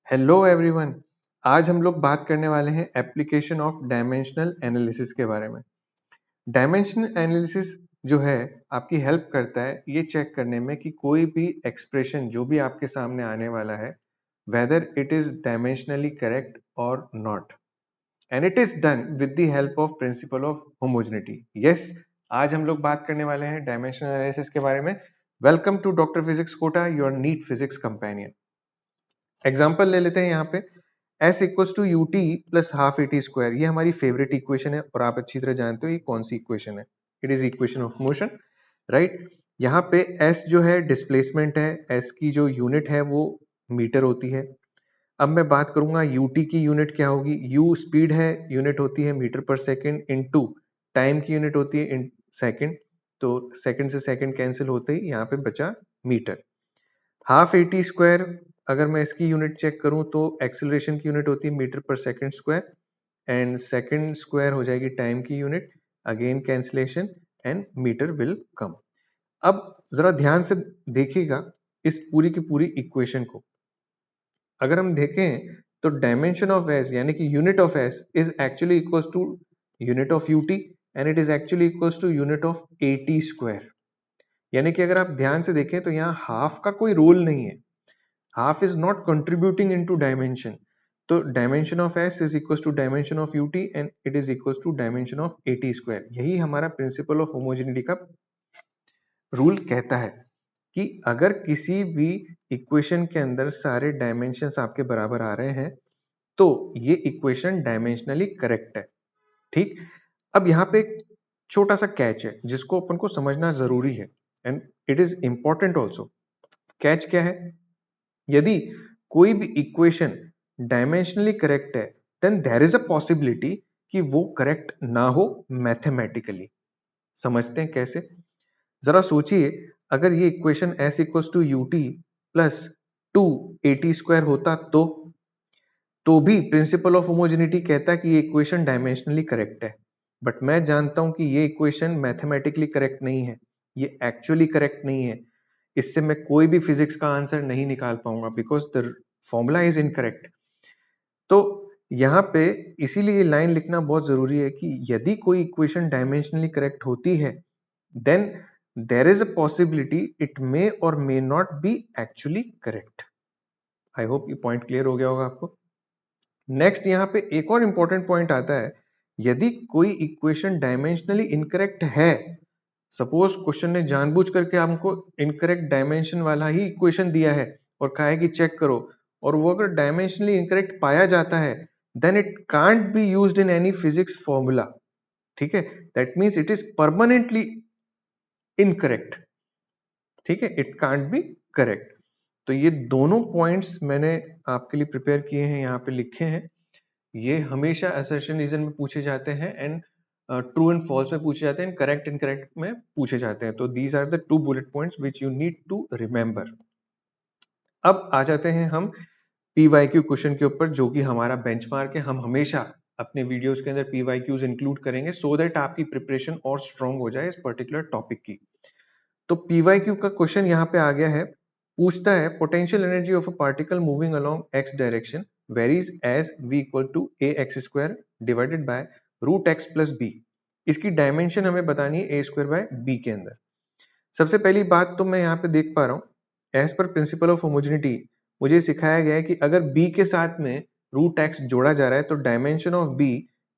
Hello everyone. आज हम लोग बात करने वाले हैं एप्लीकेशन ऑफ डायमेंशनल एनालिसिस के बारे में। डायमेंशनल एनालिसिस जो है आपकी हेल्प करता है ये चेक करने में कि कोई भी एक्सप्रेशन जो भी आपके सामने आने वाला है whether it is dimensionally correct or not, and it is done with the help of principle of homogeneity. Yes, आज हम लोग बात करने वाले हैं डायमेंशनल एनालिसिस के बारे में। Welcome to doctor physics Kota, your NEET physics companion. Example ले लेते हैं यहाँ पे s equals to u t plus half a t square. ये हमारी फेवरेट इक्वेशन है और आप अच्छी तरह जानते हो ये कौन सी इक्वेशन है। It is equation of motion, right. यहाँ पे s जो है डिस्प्लेसमेंट है, s की जो यूनिट है वो मीटर होती है। अब मैं बात करूंगा ut की यूनिट क्या होगी। u स्पीड है, यूनिट होती है metre per second, into time की यूनिट होती है इन सेकेंड। तो सेकेंड से सेकेंड कैंसिल होते ही यहाँ पे बचा metre. Half a t square, अगर मैं इसकी यूनिट चेक करूं तो एक्सेलरेशन की यूनिट होती है metre per second square, and second square हो जाएगी टाइम की unit, again cancellation and metre will come. अब जरा ध्यान से देखिएगा इस पूरी की पूरी इक्वेशन को। अगर हम देखें तो डायमेंशन ऑफ एस यानी कि unit of s is actually equals to unit of u t, and it is actually equals to unit of a t square. यानी कि अगर आप ध्यान से देखें तो यहाँ हाफ का कोई रोल नहीं है, half is not contributing into dimension. तो dimension of s is equals to dimension of ut and it is equals to dimension of at square। यही हमारा प्रिंसिपल ऑफ होमोजेनिटी का रूल कहता है कि अगर किसी भी इक्वेशन के अंदर सारे डायमेंशंस आपके बराबर आ रहे हैं तो ये इक्वेशन डायमेंशनली करेक्ट है। ठीक, अब यहाँ पे एक छोटा सा कैच है जिसको अपन को समझना जरूरी है, and it is important also. Catch क्या है? यदि कोई भी इक्वेशन डायमेंशनली करेक्ट है then there is a possibility कि वो करेक्ट ना हो मैथमेटिकली। समझते हैं कैसे? जरा सोचिए, अगर ये equation s equals to u t plus two a t square होता तो भी प्रिंसिपल ऑफ होमोजेनिटी कहता है कि ये इक्वेशन डायमेंशनली करेक्ट है। बट मैं जानता हूं कि ये इक्वेशन मैथमेटिकली करेक्ट नहीं है, ये एक्चुअली करेक्ट नहीं है। इससे मैं कोई भी फिजिक्स का आंसर नहीं निकाल पाऊंगा because the formula is incorrect. तो यहाँ पे इसीलिए लाइन लिखना बहुत जरूरी है कि यदि कोई इक्वेशन डायमेंशनली करेक्ट होती है then there is a possibility it may or may not be actually correct. I hope ये पॉइंट क्लियर हो गया होगा आपको। नेक्स्ट यहाँ पे एक और इंपॉर्टेंट पॉइंट आता है, यदि कोई इक्वेशन डायमेंशनली इनकरेक्ट है, सपोज क्वेश्चन ने जानबूझ करके हमको इनकरेक्ट डायमेंशन वाला ही इक्वेशन दिया है और कहा है कि चेक करो, और वो अगर डायमेंशनली इनकरेक्ट पाया जाता है then it can't be used in any physics formula. ठीक है, that means it is permanently incorrect. ठीक है, इट कांट बी करेक्ट। तो ये दोनों पॉइंट्स मैंने आपके लिए प्रिपेयर किए हैं, यहाँ पे लिखे हैं। ये हमेशा असर्शन रीजन में पूछे जाते हैं एंड ट्रू एंड फॉल्स में पूछे जाते हैं, करेक्ट इनकरेक्ट में पूछे जाते हैं। तो these are the two bullet points which you need to remember. अब आ जाते हैं हम पीवाईक्यू क्वेश्चन के ऊपर, जो कि हमारा बेंचमार्क है। हम हमेशा अपने वीडियोस के अंदर पीवाईक्यूज इंक्लूड करेंगे सो दैट आपकी प्रिपरेशन और स्ट्रांग हो जाए इस पर्टिकुलर टॉपिक की। तो पीवाईक्यू का क्वेश्चन यहाँ पे आ गया है, पूछता है potential energy of a particle moving along x direction varies as v equal to a x square divided by root x plus b. इसकी डायमेंशन हमें बतानी है ए स्क्वायर बाय बी के अंदर। सबसे पहली बात तो मैं यहाँ पे देख पा रहा हूँ as per principle of homogeneity मुझे सिखाया गया है कि अगर b के साथ में रूट एक्स जोड़ा जा रहा है तो dimension of b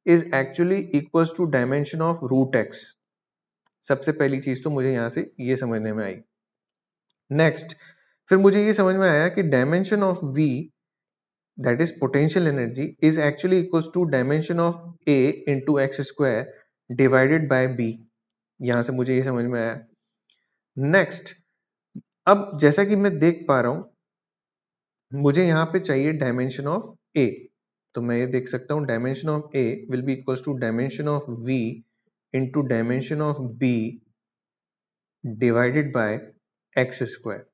is actually equals to dimension of root x. सबसे पहली चीज तो मुझे यहाँ से ये समझने में आई। नेक्स्ट, फिर मुझे ये समझ में आया कि dimension of v that is potential energy is actually equals to dimension of a into x square divided by b। यहां से मुझे ये समझ में आया। नेक्स्ट, अब जैसा कि मैं देख पा रहा हूं मुझे यहाँ पे चाहिए डायमेंशन ऑफ a, तो मैं ये देख सकता हूं dimension of a will be equals to dimension of v into dimension of b divided by x square.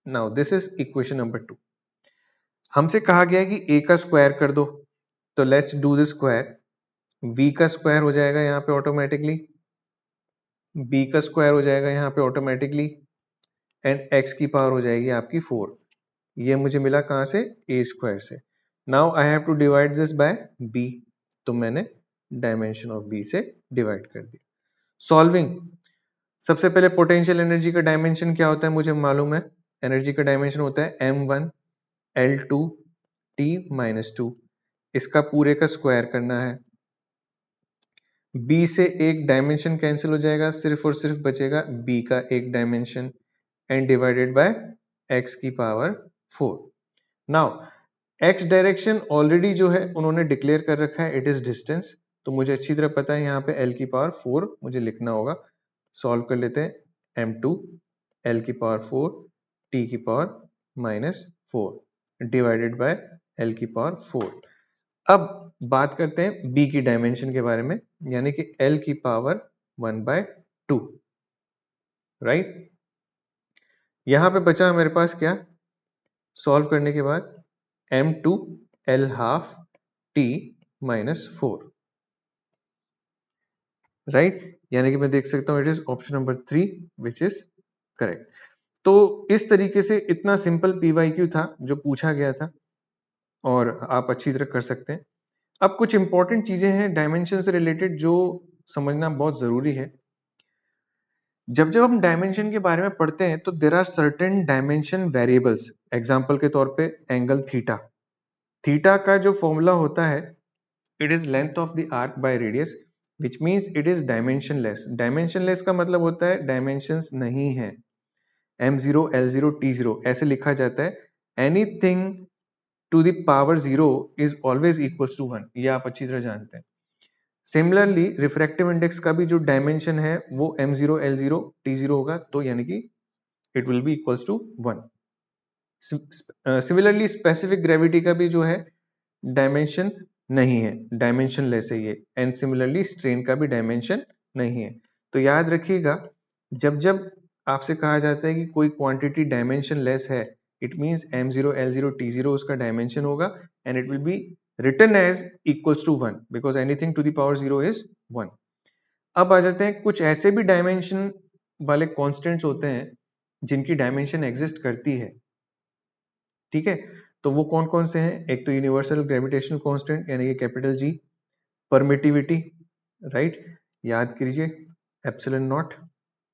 Now this is equation number 2। हमसे कहा गया है कि a का स्क्वायर कर दो, तो let's do the square. v का स्क्वायर हो जाएगा यहाँ पे ऑटोमेटिकली, b का स्क्वायर हो जाएगा यहाँ पे ऑटोमेटिकली, एंड x की पावर हो जाएगी आपकी 4। ये मुझे मिला कहाँ से, ए स्क्वायर से। Now I have to divide this by b, तो मैंने डायमेंशन ऑफ बी से डिवाइड कर दिया। सॉल्विंग, सबसे पहले पोटेंशियल एनर्जी का डायमेंशन क्या होता है मुझे मालूम है, एनर्जी का डायमेंशन होता है m1 L2 T-2, इसका पूरे का स्क्वायर करना है। b से एक डायमेंशन कैंसिल हो जाएगा, सिर्फ और सिर्फ बचेगा b का एक dimension and divided by x की power 4। Now x direction already जो है उन्होंने डिक्लेयर कर रखा है, इट इज डिस्टेंस, तो मुझे अच्छी तरह पता है यहाँ पे l की पावर 4 मुझे लिखना होगा। सॉल्व कर लेते हैं, m2 l की पावर 4 t की पावर -4 डिवाइडेड बाय l की पावर 4। अब बात करते हैं b की डायमेंशन के बारे में, यानी कि l की पावर 1/2, राइट। यहां पे बचा मेरे पास क्या, सॉल्व करने के बाद m2 l half t -4, right, यानी कि मैं देख सकता हूं it is option number 3 which is correct. तो इस तरीके से इतना सिंपल PYQ था जो पूछा गया था और आप अच्छी तरह कर सकते हैं। अब कुछ इंपॉर्टेंट चीजें हैं डायमेंशन से रिलेटेड जो समझना बहुत जरूरी है। जब जब हम डायमेंशन के बारे में पढ़ते हैं तो there are certain dimension variables. Example के तौर पे एंगल थीटा, थीटा का जो फॉर्मूला होता है it is length of the arc by radius, which means it is dimensionless. Dimensionless का मतलब होता है डायमेंशंस नहीं है, m0 l0 t0 ऐसे लिखा जाता है। Anything to the power 0 is always equals to 1, ये आप अच्छी तरह जानते हैं। सिमिलरली रिफ्रैक्टिव इंडेक्स का भी जो डायमेंशन है वो m0 l0 t0 होगा, तो यानी कि it will be equals to 1। Similarly specific gravity का भी जो है डायमेंशन नहीं है, डायमेंशन लेस है ये, एंड सिमिलरली स्ट्रेन का भी डायमेंशन नहीं है। तो याद रखिएगा, जब जब आपसे कहा जाता है कि कोई क्वांटिटी डायमेंशन लेस है, it means m0 l0 t0 उसका डायमेंशन होगा and it will B written as equals to 1 because anything to the power 0 is 1। अब आ जाते हैं कुछ ऐसे भी डायमेंशन वाले कांस्टेंट्स होते हैं जिनकी डायमेंशन एग्जिस्ट करती है, ठीक है। तो वो कौन कौन से हैं, एक तो यूनिवर्सल ग्रेविटेशनल कांस्टेंट यानी कि कैपिटल जी, परमिटिविटी, राइट, याद कीजिए epsilon naught,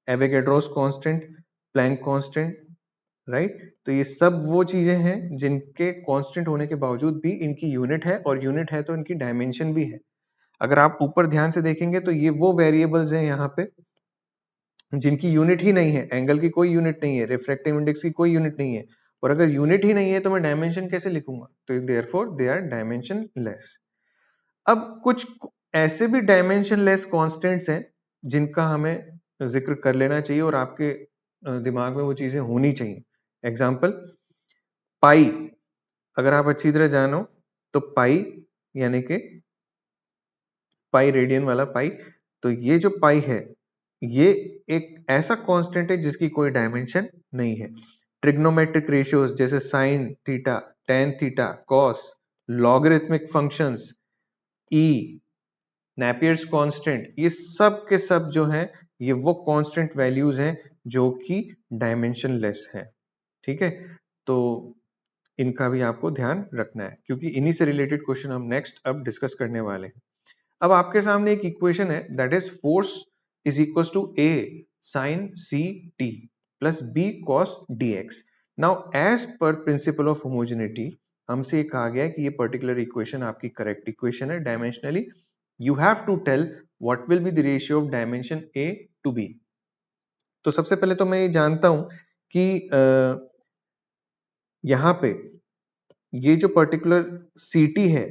Avogadro's constant, Planck constant, right. तो ये सब वो चीजें हैं जिनके कांस्टेंट होने के बावजूद भी इनकी यूनिट है, और यूनिट है तो इनकी डायमेंशन भी है। अगर आप ऊपर ध्यान से देखेंगे तो ये वो वेरिएबल्स हैं यहाँ पे जिनकी यूनिट ही नहीं है, एंगल की कोई यूनिट नहीं है, रिफ्रैक्टिव इंडेक्स की कोई यूनिट नहीं है, और अगर यूनिट ही नहीं है तो मैं डायमेंशन कैसे लिखूंगा, तो therefore they are dimensionless. अब कुछ ऐसे भी डायमेंशन लेस कॉन्स्टेंट्स हैं जिनका हमें जिक्र कर लेना चाहिए और आपके दिमाग में वो चीजें होनी चाहिए। एग्जाम्पल पाई, अगर आप अच्छी तरह जानो तो पाई यानी कि पाई रेडियन वाला पाई, तो ये जो पाई है ये एक ऐसा कांस्टेंट है जिसकी कोई डायमेंशन नहीं है। ट्रिग्नोमेट्रिक रेशियोज जैसे sine theta, tan theta, cos, logarithmic functions, e, Napier's constant, ये सब के सब जो हैं ये वो कांस्टेंट वैल्यूज हैं जो कि डायमेंशन लेस है, ठीक है। तो इनका भी आपको ध्यान रखना है क्योंकि इन्हीं से रिलेटेड क्वेश्चन हम नेक्स्ट अब डिस्कस करने वाले हैं। अब आपके सामने एक इक्वेशन है that is force is equal to a sin c t प्लस b cos dx। Now as per principle of homogeneity हमसे ये कहा गया है कि ये पर्टिकुलर इक्वेशन आपकी करेक्ट इक्वेशन है dimensionally. You have to tell what will be the ratio of dimension a to b। तो सबसे पहले तो मैं ये जानता हूं कि यहाँ पे ये जो पर्टिकुलर ct है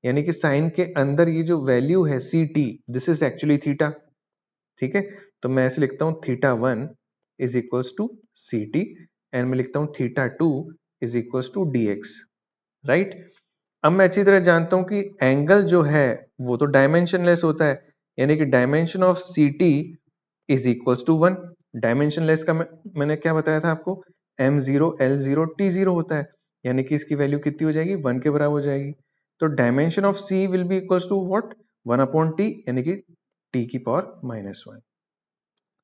यानी कि साइन के अंदर ये जो वैल्यू है ct, this is actually theta, ठीक है। तो मैं ऐसे लिखता हूँ theta 1 is equals to c t and मैं लिखता हूँ theta 2 is equals to d x, right. अब मैं अच्छी तरह जानता हूँ कि एंगल जो है वो तो डायमेंशनलेस होता है, यानी कि dimension of c t is equals to 1। Dimensionless का मैंने क्या बताया था आपको, m0 l0 t0 होता है, यानी कि इसकी वैल्यू कितनी हो जाएगी, 1 के बराबर हो जाएगी। तो dimension of c will be equals to what, 1/t, यानी कि t की पावर -1।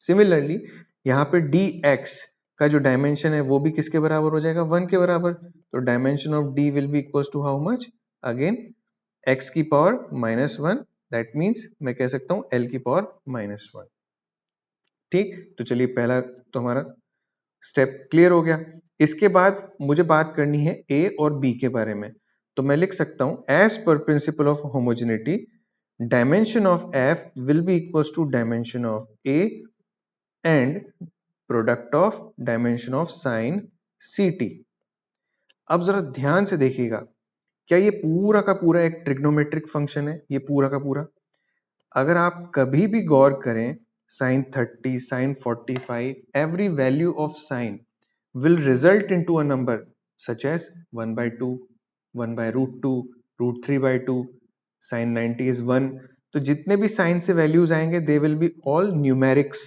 सिमिलरली यहाँ पे dx का जो डायमेंशन है वो भी किसके बराबर हो जाएगा, 1 के बराबर। तो dimension of d will be equal to how much, again x की पावर -1, दैट मीन्स मैं कह सकता हूं l की पावर -1। ठीक, तो चलिए पहला तो हमारा स्टेप क्लियर हो गया। इसके बाद मुझे बात करनी है a और b के बारे में। तो मैं लिख सकता हूं as per principle of homogeneity dimension of f will be equals to dimension of a and product of dimension of sin ct। अब जरा ध्यान से देखिएगा, क्या ये पूरा का पूरा एक ट्रिग्नोमेट्रिक फंक्शन है, ये पूरा का पूरा। अगर आप कभी भी गौर करें sin 30, sin 45, every value of sin will result into a number such as 1 by 2, 1 by root 2, root 3 by 2, sin 90 is 1। तो जितने भी साइन से वैल्यूज आएंगे they will be all numerics,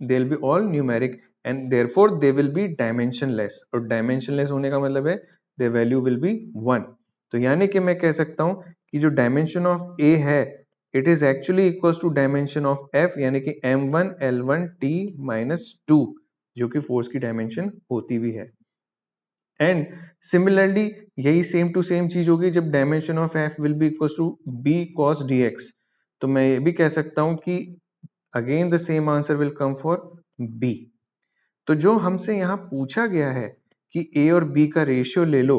they will be all numeric and therefore they will be dimensionless. और dimensionless होने का मतलब है द वैल्यू विल बी 1। तो यानी कि मैं कह सकता हूं कि जो डायमेंशन ऑफ ए है it is actually equals to dimension of f, यानी कि m1 l1 t माइनस 2, जो कि फोर्स की डायमेंशन होती भी है। एंड सिमिलरली यही सेम टू सेम चीज होगी जब dimension of f will be equal to b cos dx। तो मैं ये भी कह सकता हूं कि again the same answer will come for b. तो जो हमसे यहाँ पूछा गया है कि ए और बी का रेशियो ले लो,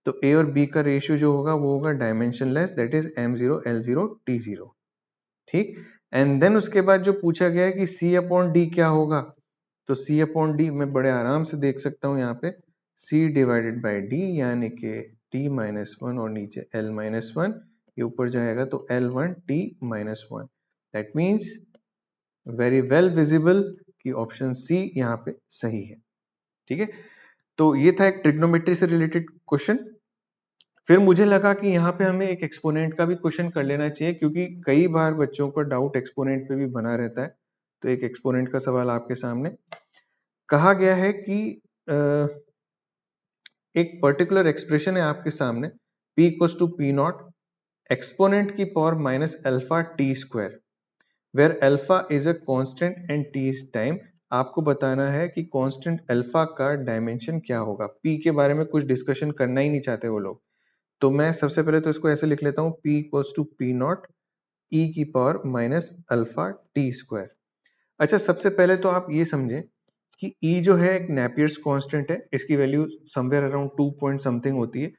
तो ए और बी का रेशियो जो होगा वो होगा dimensionless, that is m0 l0 t0। ठीक, एंड देन उसके बाद जो पूछा गया है कि c अपॉन डी क्या होगा, तो c अपॉन डी मैं बड़े आराम से देख सकता हूं यहाँ पे c डिवाइडेड बाई डी, यानी कि t माइनस 1 और नीचे l माइनस 1, ये ऊपर जाएगा तो l1 t minus 1। That means very well visible कि ऑप्शन सी यहाँ पे सही है। ठीक है, तो ये था एक ट्रिग्नोमेट्री से रिलेटेड क्वेश्चन। फिर मुझे लगा कि यहाँ पे हमें एक एक्सपोनेंट का भी क्वेश्चन कर लेना चाहिए, क्योंकि कई बार बच्चों को डाउट एक्सपोनेंट पे भी बना रहता है। तो एक एक्सपोनेंट का सवाल आपके सामने कहा गया है कि एक पर्टिकुलर एक्सप्रेशन है आपके सामने p equals to p naught exponent की power minus alpha t square, where alpha is a constant and t is time. आपको बताना है कि कांस्टेंट अल्फा का डायमेंशन क्या होगा। p के बारे में कुछ डिस्कशन करना ही नहीं चाहते वो लोग। तो मैं सबसे पहले तो इसको ऐसे लिख लेता हूँ p equals to p naught e की power minus alpha t square. अच्छा, सबसे पहले तो आप ये समझें कि e जो है एक नेपियर्स कांस्टेंट है, इसकी value somewhere around 2 point something होती है,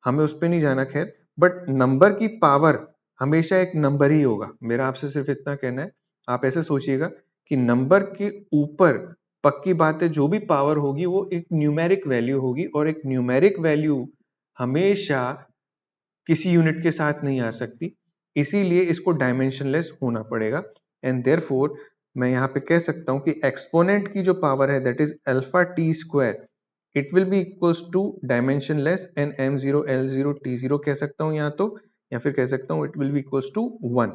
हमें उस पर नहीं जाना खैर। बट नंबर की पावर हमेशा एक नंबर ही होगा, मेरा आपसे सिर्फ इतना कहना है। आप ऐसे सोचिएगा कि नंबर के ऊपर पक्की बात है जो भी पावर होगी वो एक न्यूमेरिक वैल्यू होगी, और एक न्यूमेरिक वैल्यू हमेशा किसी यूनिट के साथ नहीं आ सकती, इसीलिए इसको डायमेंशनलेस होना पड़ेगा। एंड देयरफॉर मैं यहाँ पे कह सकता हूँ कि एक्सपोनेंट की जो पावर है that is alpha t square, it will be equals to dimensionless and m0 l0 t0 कह सकता हूँ यहाँ तो, या फिर कह सकता हूँ it will be equals to 1।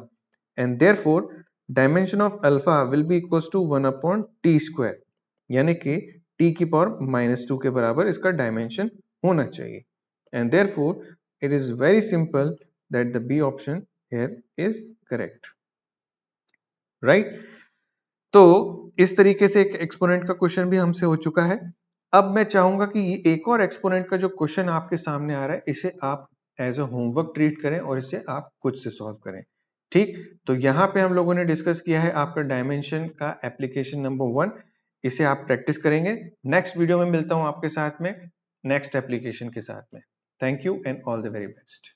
And therefore dimension of alpha will be equals to 1 upon t square, यानी कि t की पावर -2 के बराबर इसका डायमेंशन होना चाहिए। And therefore it is very simple that the B option here is correct, right? तो इस तरीके से एक एक्सपोनेंट का क्वेश्चन भी हमसे हो चुका है। अब मैं चाहूंगा कि एक और एक्सपोनेंट का जो क्वेश्चन आपके सामने आ रहा है इसे आप एज अ होमवर्क ट्रीट करें और इसे आप खुद से सॉल्व करें। ठीक, तो यहाँ पे हम लोगों ने डिस्कस किया है आपका डायमेंशन का एप्लीकेशन नंबर 1, इसे आप प्रैक्टिस करेंगे। नेक्स्ट वीडियो में मिलता हूं आपके साथ में नेक्स्ट एप्लीकेशन के साथ में। Thank you and all the very best.